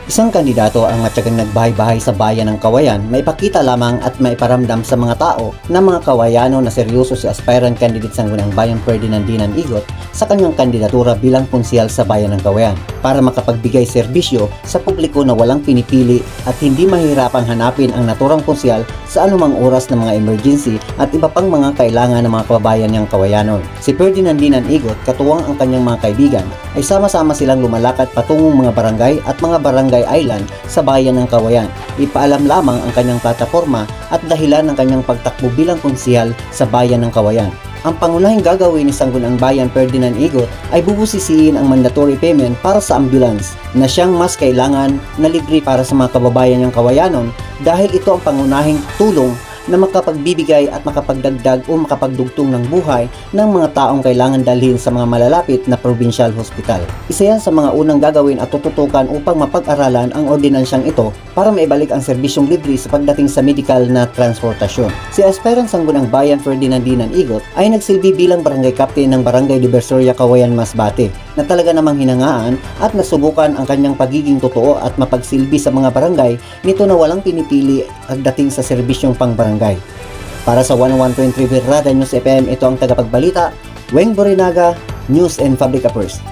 Isang kandidato ang matyagang nagbahay-bahay sa bayan ng Kawayan, maipakita lamang at maiparamdam sa mga tao na mga Kawayano na seryoso si aspirant candidate Sangguniang Bayan Ferdinand Dinan Igot sa kanyang kandidatura bilang konsyal sa bayan ng Kawayan para makapagbigay serbisyo sa publiko na walang pinipili at hindi mahirapang hanapin ang naturang konsyal sa anumang oras ng mga emergency at iba pang mga kailangan ng mga kababayan niyang Kawayanon. Si Ferdinand Dinan Igot, katuwang ang kanyang mga kaibigan, ay sama-sama silang lumalakad patungong mga barangay at mga barangay island sa bayan ng Kawayan. Ipaalam lamang ang kanyang plataforma at dahilan ng kanyang pagtakbo bilang konsehal sa bayan ng Kawayan. Ang pangunahing gagawin ni Sangguniang Bayan Ferdinand Igot ay bubusisiin ang mandatory payment para sa ambulance na siyang mas kailangan na libre para sa mga kababayan niyang Kawayanon dahil ito ang pangunahing tulong na makapagbibigay at makapagdagdag o makapagdugtong ng buhay ng mga taong kailangan dalhin sa mga malalapit na provincial hospital. Isa yan sa mga unang gagawin at tututukan upang mapag-aralan ang ordinansyang ito para maibalik ang serbisyong libre sa pagdating sa medical na transportasyon. Si aspirant Sangguniang Bayan Ferdinand Dinan Igot ay nagsilbi bilang barangay captain ng Barangay Diversoria Kawayan Masbate na talaga namang hinangaan at nasubukan ang kanyang pagiging totoo at mapagsilbi sa mga barangay nito na walang pinipili pagdating sa serbisyong pangbarangay. Para sa 101.3 Virada News FM, ito ang tagapagbalita, Weng Borinaga, News and Public Affairs.